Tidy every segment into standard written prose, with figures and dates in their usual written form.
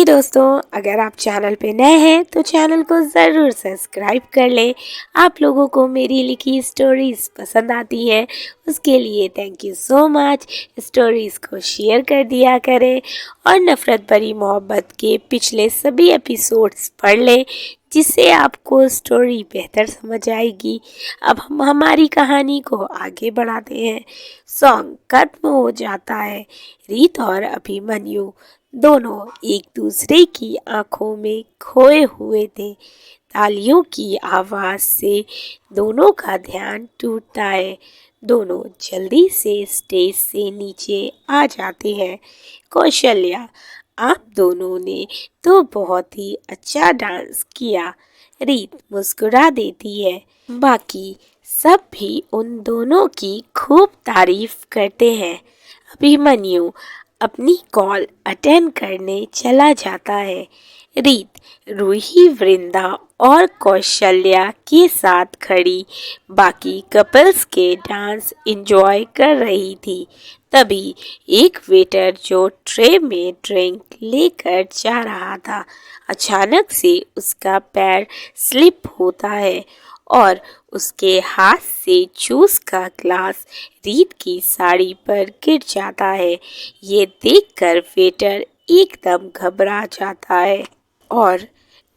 दोस्तों, अगर आप चैनल पे नए हैं तो चैनल को ज़रूर सब्सक्राइब कर लें। आप लोगों को मेरी लिखी स्टोरीज पसंद आती है, उसके लिए thank you so much. Stories को शेयर कर दिया करें और नफ़रत भरी मोहब्बत के पिछले सभी एपिसोड्स पढ़ लें, जिससे आपको स्टोरी बेहतर समझ आएगी। अब हम हमारी कहानी को आगे बढ़ाते हैं। सॉन्ग खत्म हो जाता है। रीत और अभिमन्यु दोनों एक दूसरे की आंखों में खोए हुए थे। तालियों की आवाज से दोनों का ध्यान टूटता है। दोनों जल्दी से स्टेज से नीचे आ जाते हैं। कौशल्या, आप दोनों ने तो बहुत ही अच्छा डांस किया। रीत मुस्कुरा देती है। बाकी सब भी उन दोनों की खूब तारीफ करते हैं। अभिमन्यु अपनी कॉल अटेंड करने चला जाता है। रीत रूही, वृंदा और कौशल्या के साथ खड़ी बाकी कपल्स के डांस एंजॉय कर रही थी। तभी एक वेटर जो ट्रे में ड्रिंक लेकर जा रहा था, अचानक से उसका पैर स्लिप होता है और उसके हाथ से जूस का ग्लास रीत की साड़ी पर गिर जाता है। ये देखकर वेटर एकदम घबरा जाता है और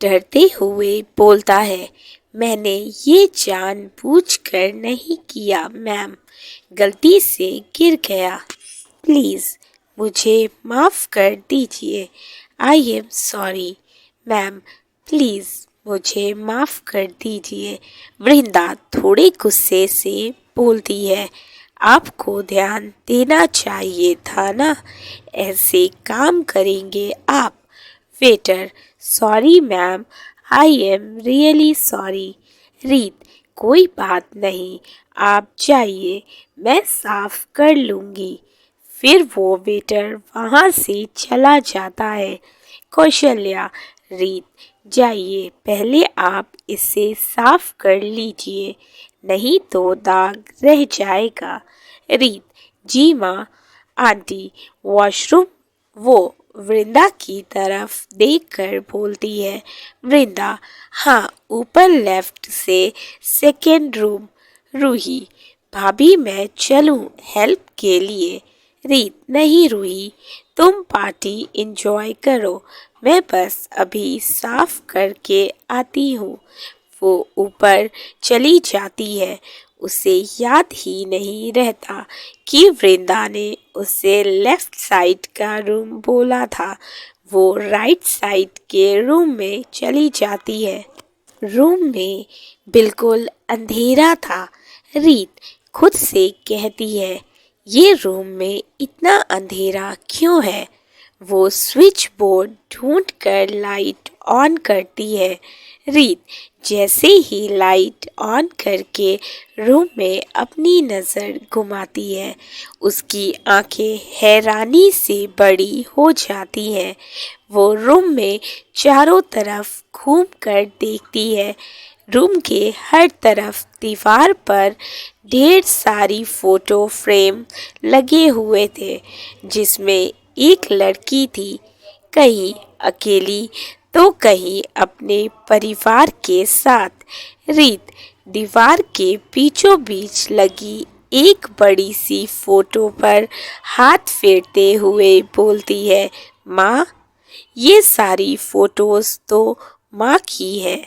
डरते हुए बोलता है, मैंने ये जानबूझकर नहीं किया मैम, गलती से गिर गया। प्लीज़ मुझे माफ़ कर दीजिए। I am sorry ma'am, please मुझे माफ़ कर दीजिए। वृंदा थोड़े गुस्से से बोलती है, आपको ध्यान देना चाहिए था ना, ऐसे काम करेंगे आप। Waiter, sorry ma'am, I am really sorry. रीत, कोई बात नहीं, आप जाइए, मैं साफ कर लूँगी। फिर वो वेटर वहाँ से चला जाता है। कौशल्या, रीत जाइए, पहले आप इसे साफ कर लीजिए, नहीं तो दाग रह जाएगा। रीत, जी माँ। Aunty, washroom? वो वृंदा की तरफ देखकर बोलती है। वृंदा, हाँ, ऊपर लेफ्ट से सेकेंड रूम। रूही, भाभी मैं चलूँ हेल्प के लिए? रीत, नहीं रूही, तुम पार्टी एंजॉय करो, मैं बस अभी साफ करके आती हूँ। वो ऊपर चली जाती है। उसे याद ही नहीं रहता कि वृंदा ने उसे लेफ्ट साइड का रूम बोला था। वो राइट साइड के रूम में चली जाती है। रूम में बिल्कुल अंधेरा था। रीत खुद से कहती है, ये रूम में इतना अंधेरा क्यों है? वो स्विच बोर्ड ढूंढकर लाइट ऑन करती है। रीत जैसे ही लाइट ऑन करके रूम में अपनी नज़र घुमाती है, उसकी आंखें हैरानी से बड़ी हो जाती हैं। वो रूम में चारों तरफ घूम कर देखती है। रूम के हर तरफ दीवार पर ढेर सारी फोटो फ्रेम लगे हुए थे, जिसमें एक लड़की थी, कहीं अकेली तो कहीं अपने परिवार के साथ। रीत दीवार के बीचों बीच लगी एक बड़ी सी फोटो पर हाथ फेरते हुए बोलती है, माँ, ये सारी फोटोज तो माँ की है।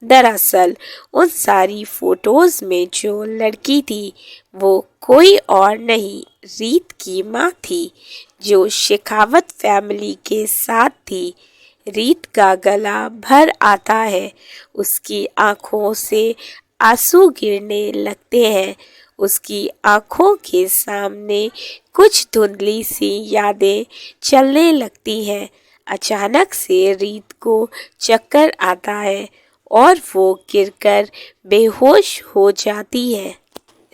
दरअसल उन सारी फोटोज में जो लड़की थी वो कोई और नहीं, रीत की माँ थी, जो शेखावत फैमिली के साथ थी। रीत का गला भर आता है। उसकी आंखों से आंसू गिरने लगते हैं। उसकी आंखों के सामने कुछ धुंधली सी यादें चलने लगती हैं। अचानक से रीत को चक्कर आता है और वो गिरकर बेहोश हो जाती है।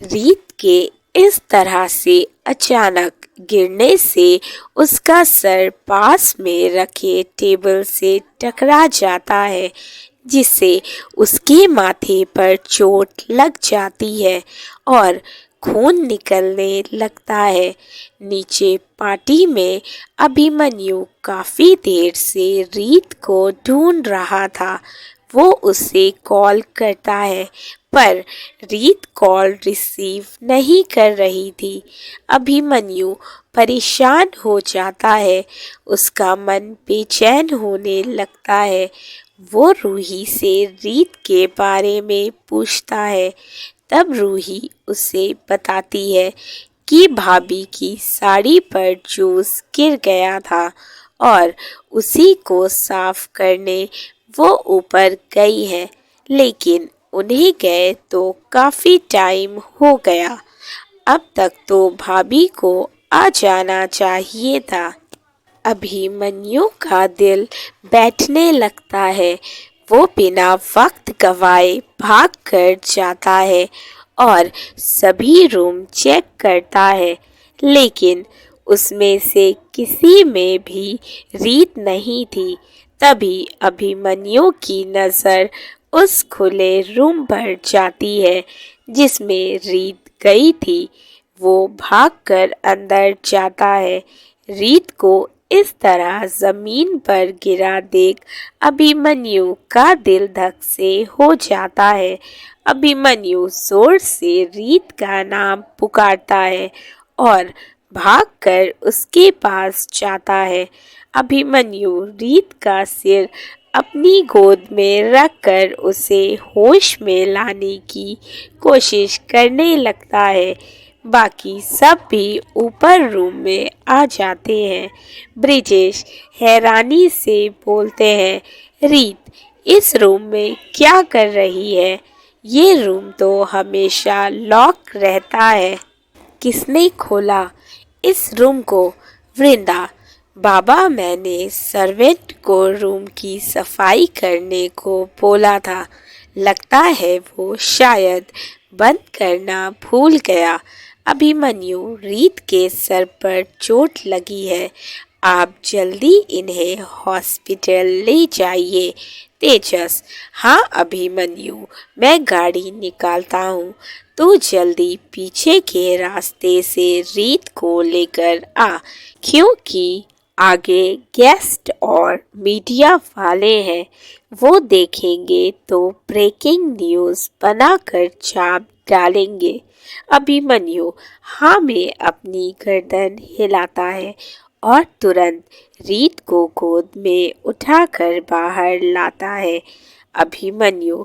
रीत के इस तरह से अचानक गिरने से उसका सर पास में रखे टेबल से टकरा जाता है, जिससे उसके माथे पर चोट लग जाती है और खून निकलने लगता है। नीचे पार्टी में अभिमन्यु काफी देर से रीत को ढूंढ रहा था। वो उसे कॉल करता है पर रीत कॉल रिसीव नहीं कर रही थी। अभिमन्यु परेशान हो जाता है। उसका मन बेचैन होने लगता है। वो रूही से रीत के बारे में पूछता है। तब रूही उसे बताती है कि भाभी की साड़ी पर जूस गिर गया था और उसी को साफ करने वो ऊपर गई है, लेकिन उन्हें गए तो काफी टाइम हो गया। अब तक तो भाभी को आ जाना चाहिए था। अभिमन्यु का दिल बैठने लगता है। वो बिना वक्त गवाए भाग कर जाता है और सभी रूम चेक करता है, लेकिन उसमें से किसी में भी रीत नहीं थी। तभी अभिमन्यु की नज़र उस खुले रूम पर जाती है जिसमें रीत गई थी। वो भागकर अंदर जाता है। रीत को इस तरह जमीन पर गिरा देख अभिमन्यु का दिल धक से हो जाता है। अभिमन्यु जोर से रीत का नाम पुकारता है और भागकर उसके पास जाता है। अभिमन्यु रीत का सिर अपनी गोद में रखकर उसे होश में लाने की कोशिश करने लगता है। बाकी सब भी ऊपर रूम में आ जाते हैं। ब्रिजेश हैरानी से बोलते हैं, रीत इस रूम में क्या कर रही है? ये रूम तो हमेशा लॉक रहता है। किसने खोला इस रूम को? वृंदा, बाबा, मैंने सर्वेंट को रूम की सफाई करने को बोला था। लगता है वो शायद बंद करना भूल गया। अभिमन्यु, रीत के सर पर चोट लगी है। आप जल्दी इन्हें हॉस्पिटल ले जाइए। तेजस, हाँ अभिमन्यु, मैं गाड़ी निकालता हूँ। तू जल्दी पीछे के रास्ते से रीत को लेकर आ, क्योंकि आगे गेस्ट और मीडिया वाले हैं। वो देखेंगे तो ब्रेकिंग न्यूज़ बनाकर छाप डालेंगे। अभिमन्यु हाँ में अपनी गर्दन हिलाता है और तुरंत रीत को गोद में उठाकर बाहर लाता है। अभिमन्यु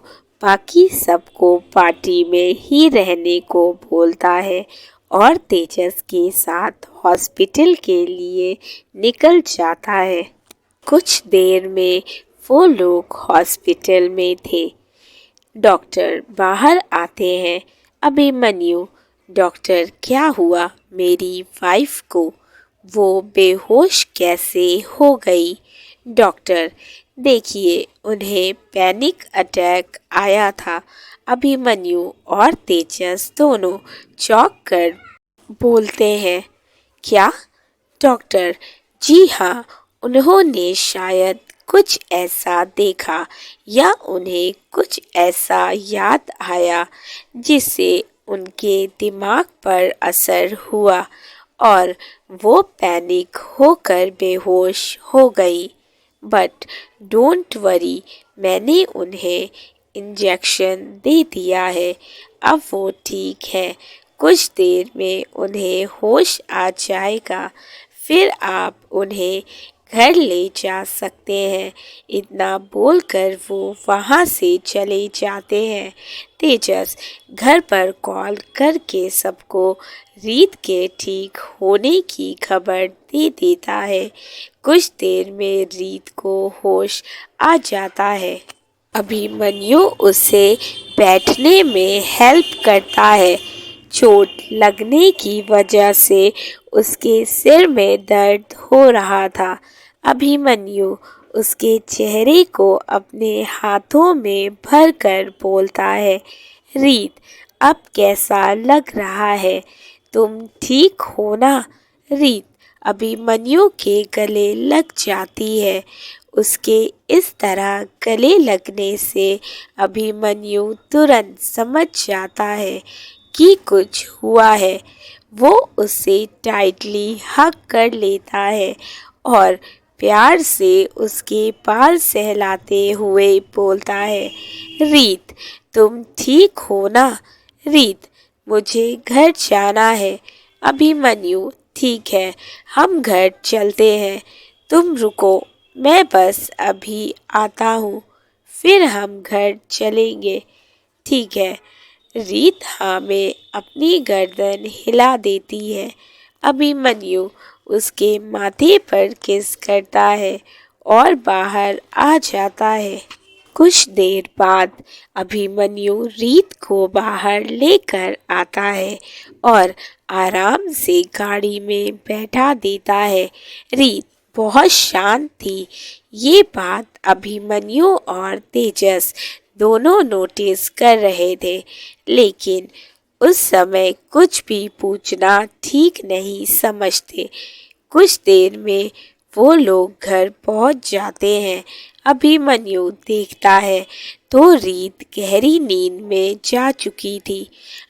बाकी सबको पार्टी में ही रहने को बोलता है और तेजस के साथ हॉस्पिटल के लिए निकल जाता है। कुछ देर में वो लोग हॉस्पिटल में थे। डॉक्टर बाहर आते हैं। अभिमन्यु, डॉक्टर क्या हुआ मेरी वाइफ को? वो बेहोश कैसे हो गई? डॉक्टर, देखिए उन्हें पैनिक अटैक आया था। अभिमन्यु और तेजस दोनों चौंक कर बोलते हैं, क्या? डॉक्टर, जी हाँ, उन्होंने शायद कुछ ऐसा देखा या उन्हें कुछ ऐसा याद आया जिससे उनके दिमाग पर असर हुआ और वो पैनिक होकर बेहोश हो गई। बट डोंट वरी, मैंने उन्हें इंजेक्शन दे दिया है। अब वो ठीक है। कुछ देर में उन्हें होश आ जाएगा। फिर आप उन्हें घर ले जा सकते हैं। इतना बोलकर वो वहाँ से चले जाते हैं। तेजस घर पर कॉल करके सबको रीत के ठीक होने की खबर दे देता है। कुछ देर में रीत को होश आ जाता है। अभिमन्यु उसे बैठने में हेल्प करता है। चोट लगने की वजह से उसके सिर में दर्द हो रहा था। अभिमन्यु उसके चेहरे को अपने हाथों में भरकर बोलता है, रीत, अब कैसा लग रहा है? तुम ठीक हो ना? रीत अभिमन्यु के गले लग जाती है। उसके इस तरह गले लगने से अभिमन्यु तुरंत समझ जाता है कि कुछ हुआ है। वो उसे टाइटली हग कर लेता है और प्यार से उसके बाल सहलाते हुए बोलता है, रीत, तुम ठीक हो ना? रीत, मुझे घर जाना है। अभिमन्यु, ठीक है, हम घर चलते हैं। तुम रुको, मैं बस अभी आता हूँ, फिर हम घर चलेंगे। ठीक है। रीत हाँ में अपनी गर्दन हिला देती है। अभिमन्यु उसके माथे पर किस करता है और बाहर आ जाता है। कुछ देर बाद अभिमन्यु रीत को बाहर लेकर आता है और आराम से गाड़ी में बैठा देता है। रीत बहुत शांत थी। ये बात अभिमन्यु और तेजस दोनों नोटिस कर रहे थे, लेकिन उस समय कुछ भी पूछना ठीक नहीं समझते। कुछ देर में वो लोग घर पहुंच जाते हैं। अभिमन्यु देखता है तो रीत गहरी नींद में जा चुकी थी।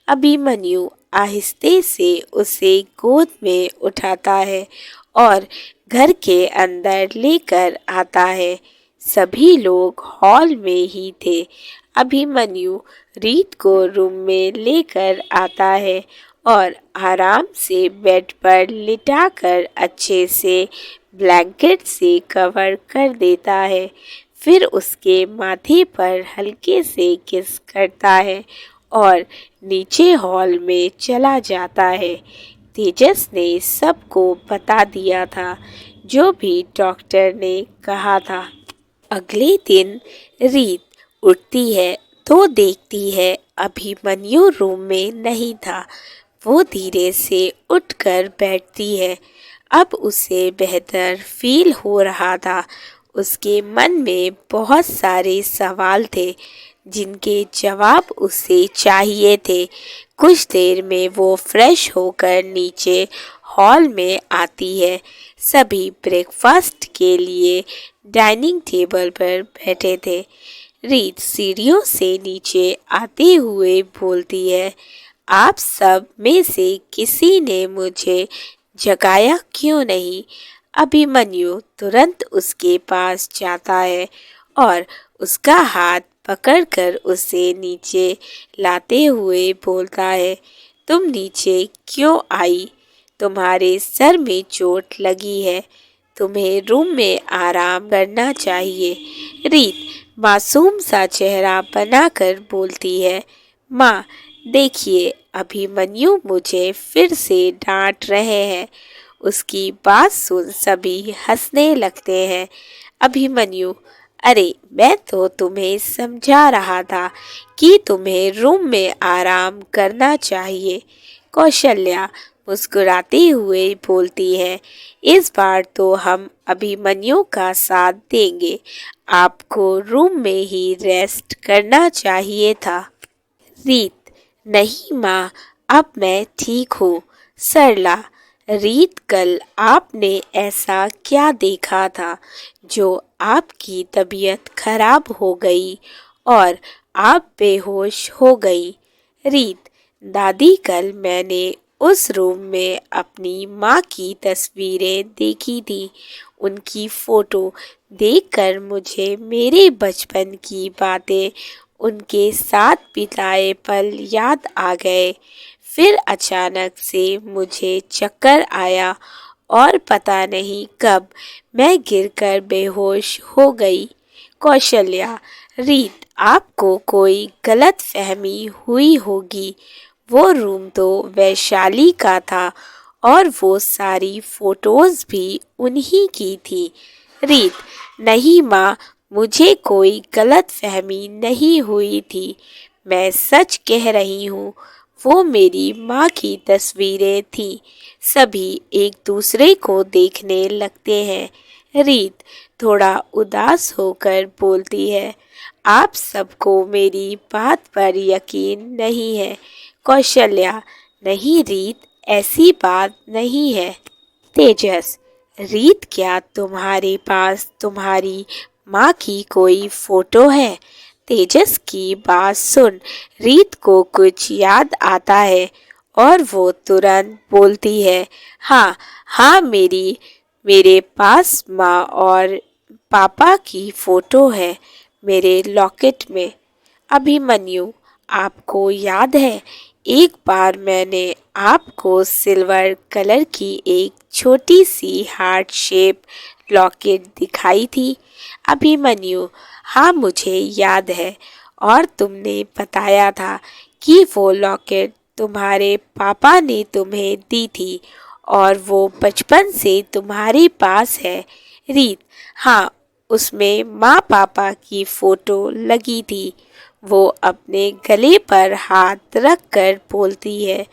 अभिमन्यु आहिस्ते से उसे गोद में उठाता है और घर के अंदर लेकर आता है। सभी लोग हॉल में ही थे। अभिमन्यु रीत को रूम में लेकर आता है और आराम से बेड पर लिटाकर अच्छे से ब्लैंकेट से कवर कर देता है। फिर उसके माथे पर हल्के से किस करता है और नीचे हॉल में चला जाता है। तेजस ने सबको बता दिया था जो भी डॉक्टर ने कहा था। अगले दिन रीत उठती है तो देखती है अभिमन्यु रूम में नहीं था। वो धीरे से उठकर बैठती है। अब उसे बेहतर फील हो रहा था। उसके मन में बहुत सारे सवाल थे जिनके जवाब उसे चाहिए थे। कुछ देर में वो फ्रेश होकर नीचे हॉल में आती है। सभी ब्रेकफास्ट के लिए डाइनिंग टेबल पर बैठे थे। रीत सीढ़ियों से नीचे आते हुए बोलती है, आप सब में से किसी ने मुझे जगाया क्यों नहीं? अभिमन्यु तुरंत उसके पास जाता है और उसका हाथ पकड़कर उसे नीचे लाते हुए बोलता है, तुम नीचे क्यों आई? तुम्हारे सर में चोट लगी है, तुम्हें रूम में आराम करना चाहिए। रीत मासूम सा चेहरा बनाकर बोलती है, माँ देखिए, अभिमन्यु मुझे फिर से डांट रहे हैं। उसकी बात सुन सभी हंसने लगते हैं। अभिमन्यु, अरे मैं तो तुम्हें समझा रहा था कि तुम्हें रूम में आराम करना चाहिए। कौशल्या मुस्कुराते हुए बोलती है, इस बार तो हम अभिमन्यु का साथ देंगे। आपको रूम में ही रेस्ट करना चाहिए था। रीत, नहीं माँ, अब मैं ठीक हूँ। सरला, रीत कल आपने ऐसा क्या देखा था जो आपकी तबीयत खराब हो गई और आप बेहोश हो गई? रीत, दादी कल मैंने उस रूम में अपनी माँ की तस्वीरें देखी थी। उनकी फोटो देखकर मुझे मेरे बचपन की बातें, उनके साथ बिताए पल याद आ गए। फिर अचानक से मुझे चक्कर आया और पता नहीं कब मैं गिरकर बेहोश हो गई। कौशल्या, रीत आपको कोई गलत फहमी हुई होगी। वो रूम तो वैशाली का था और वो सारी फोटोज भी उन्हीं की थी। रीत, नहीं माँ, मुझे कोई गलत फहमी नहीं हुई थी। मैं सच कह रही हूँ, वो मेरी माँ की तस्वीरें थी। सभी एक दूसरे को देखने लगते हैं। रीत थोड़ा उदास होकर बोलती है, आप सबको मेरी बात पर यकीन नहीं है। कौशल्या, नहीं रीत, ऐसी बात नहीं है। तेजस, रीत क्या तुम्हारे पास तुम्हारी माँ की कोई फोटो है? तेजस की बात सुन रीत को कुछ याद आता है और वो तुरंत बोलती है, हाँ हाँ, मेरे पास माँ और पापा की फोटो है मेरे लॉकेट में। अभिमन्यु, आपको याद है एक बार मैंने आपको सिल्वर कलर की एक छोटी सी हार्ट शेप लॉकेट दिखाई थी? अभिमन्यु, हाँ मुझे याद है, और तुमने बताया था कि वो लॉकेट तुम्हारे पापा ने तुम्हें दी थी और वो बचपन से तुम्हारे पास है। रीत, हाँ, उसमें माँ पापा की फोटो लगी थी। वो अपने गले पर हाथ रख कर बोलती है,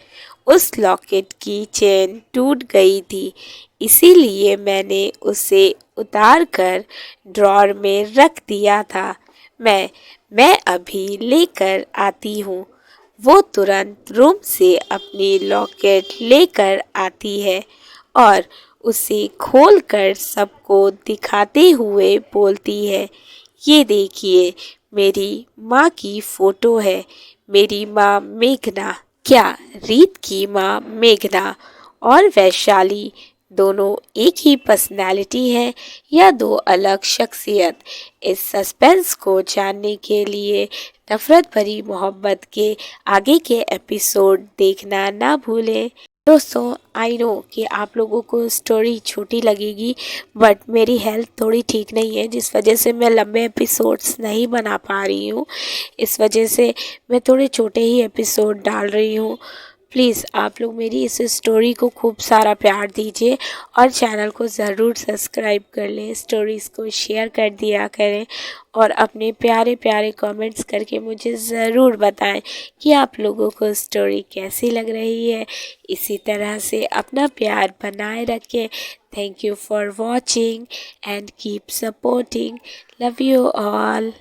उस लॉकेट की चेन टूट गई थी, इसीलिए मैंने उसे उतार कर ड्रॉर में रख दिया था। मैं अभी लेकर आती हूँ। वो तुरंत रूम से अपनी लॉकेट लेकर आती है और उसे खोलकर सबको दिखाते हुए बोलती है, ये देखिए मेरी माँ की फोटो है, मेरी माँ मेघना। क्या रीत की माँ मेघना और वैशाली दोनों एक ही पर्सनैलिटी है या दो अलग शख्सियत? इस सस्पेंस को जानने के लिए नफरत भरी मोहब्बत के आगे के एपिसोड देखना ना भूलें। दोस्तों, आई नो कि आप लोगों को स्टोरी छोटी लगेगी, बट मेरी हेल्थ थोड़ी ठीक नहीं है जिस वजह से मैं लंबे एपिसोड्स नहीं बना पा रही हूँ। इस वजह से मैं थोड़े छोटे ही एपिसोड डाल रही हूँ। प्लीज़ आप लोग मेरी इस स्टोरी को खूब सारा प्यार दीजिए और चैनल को ज़रूर सब्सक्राइब कर लें, स्टोरीज़ को शेयर कर दिया करें और अपने प्यारे प्यारे कमेंट्स करके मुझे ज़रूर बताएं कि आप लोगों को स्टोरी कैसी लग रही है। इसी तरह से अपना प्यार बनाए रखें। Thank you for watching and keep supporting. Love you all.